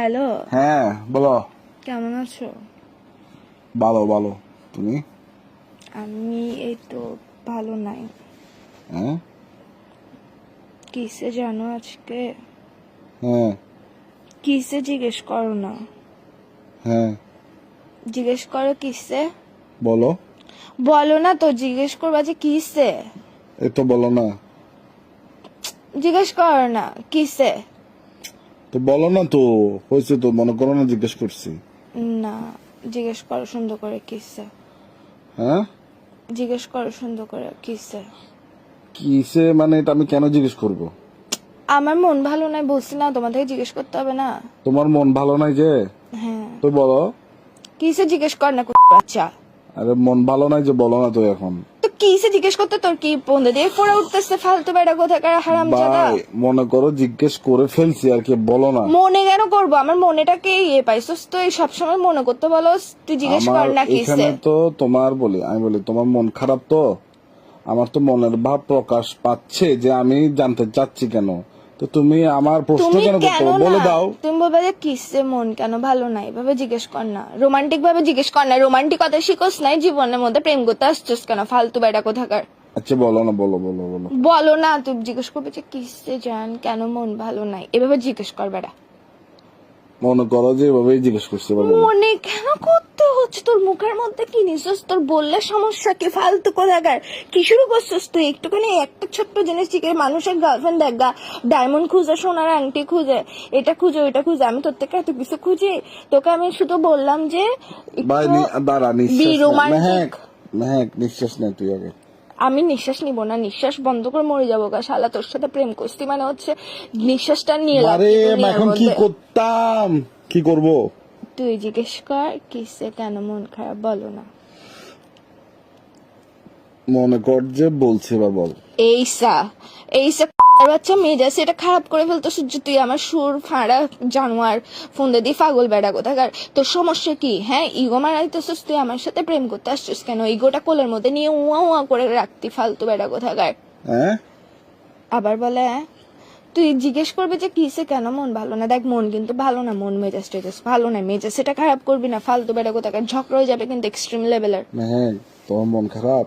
Hello, হ্যাঁ বলো। কেমন আছো? ভালো ভালো, তুমি? আমি এই তো ভালো নাই। হ্যাঁ কিসে জানো আজকে? হ্যাঁ কিসে জিজ্ঞেস করো না। হ্যাঁ জিজ্ঞেস করো কিসে। বলো। বলো না তো, জিজ্ঞেস করবা যে কিসে। এই তো বলো না। জিজ্ঞেস করো না কিসে। তো বলো না তো, হয়েছে তো, মনে করো না জিজ্ঞেস করছি। না, জিজ্ঞেস করো সুন্দর করে কিসে। হ্যাঁ জিজ্ঞেস করো সুন্দর করে কিসে। কিসে মানে এটা আমি কেন জিজ্ঞেস করব? আমার মন ভালো নাই বলছি না, তোমাদেরকে জিজ্ঞেস করতে হবে না। তোমার মন ভালো নাই যে? হ্যাঁ, তো বলো। কিসে জিজ্ঞেস কর না বাচ্চা। আরে মন ভালো নাই যে বলো না তো এখন। তো কিসে জিজ্ঞেস করতে তোর কি পন্দে দিয়ে ফোড়া উঠতেছে ফালতু বেড়া কোথাকার হারামজাদা। ভাই মনে করো জিজ্ঞেস করে ফেলছি আর কি, বলো না। মনে কেন করবো? আমার মনেটাকে ইয়ে পাইছস তো, এই সবসময় মনে করতে বলো। তুই জিজ্ঞেস আমার কর না কিসে। এখানে তো তোমার আমি বলি তোমার মন খারাপ তো, আমার তো মনের ভাব প্রকাশ পাচ্ছে যে আমি জানতে চাচ্ছি কেন। তো তুমি আমার প্রশ্ন তুমি কেন করতে কেন হবে? না, বলে দাও। তুমি বলবে যে কিসে মন কেন ভালো নাই, এভাবে জিজ্ঞেস কর না। রোমান্টিক ভাবে জিজ্ঞেস কর না। রোমান্টিকতা শিখোস নাই জীবনের মধ্যে, প্রেম করতে আসছিস কেন ফালতু বেড়া কোথাকার। আচ্ছা বলো না, বলো বলো বলো। বলো না, তুই জিজ্ঞেস করবে যে কিসে জান কেন মন ভালো নাই, এভাবে জিজ্ঞেস কর বেড়া। মনে করো যে এভাবেই জিজ্ঞেস করছি, এবার বলো। মনে কেন করতে হচ্ছে? তোর মুখের মধ্যে কি নিছিস? তোর বললে সমস্যা কি? ফালতু কোথাকার কি শুরু করছিস তুই? একটুখানি একটা ছোট্ট জিনিস ঠিক মানুষের গার্লফ্রেন্ড দেখা, ডায়মন্ড খুঁজে, সোনার আংটি খুঁজে, এটা খুঁজে ওইটা খুঁজে, আমি তোর থেকে এত কিছু খুঁজি? তোকে আমি শুধু বললাম যে ভাই দাঁড়া, বি নিঃশ্বাস রোমান্টিক। মেহেক মেহেক, নিঃশ্বাস নে তুই আগে। আমি নিঃশ্বাস নিব না, নিঃশ্বাস বন্ধ করে মরে যাবো গা শালা। তোর সাথে প্রেম করছি মানে হচ্ছে নিঃশ্বাসটা নিয়ে লাভ আরে কি দুনিয়ার এখন কি মধ্যে? করতাম, কি করব? তুই জিজ্ঞেস কর কিসে কেন মন খারাপ, বলো না। মনে কর যে বলছি, এবার বল। এইসা এইসা বাচ্চা মেজাজ এটা খারাপ করে ফেলতো সূর্য। তুই আমার সুর ফাঁড়া জানোয়ার ফোন দিয়ে পাগল বেড়া কোথাকার। তোর সমস্যা কি? হ্যাঁ, ইগো মারাইতেছিস তুই? আমার সাথে প্রেম করতে আসছিস কেন? ইগোটা কোলের মধ্যে নিয়ে উয়া উয়া করে রাখতি ফালতু বেড়া কোথাকার। হ্যাঁ আবার বলে তুই জিজ্ঞেস করবে যে কিসে কেন মন ভালো না। দেখ মন কিন্তু ভালো না, মন মেজাজ টেজাজ ভালো না, মেজাজ সেটা খারাপ করবি না ফালতু বেড়া কোথাকার। ঝগড়া হয়ে যাবে কিন্তু এক্সট্রিম লেভেলের। মেহেক, তোমার মন খারাপ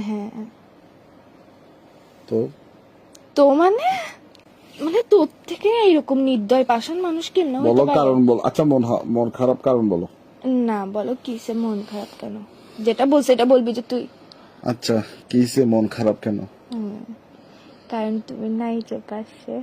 হ্যাঁ তো? তো মানে মানে তোর থেকে এরকম নির্দয় পাষাণ মানুষ কেমন বলো হতে পারে? কারণ বল। আচ্ছা মন খারাপ কারণ বলো। না, বলো কিসে মন খারাপ কেন, যেটা বলছে এটা বলবি যে তুই। আচ্ছা কিসে মন খারাপ কেন? কারণ তুমি নাই যে পাশে।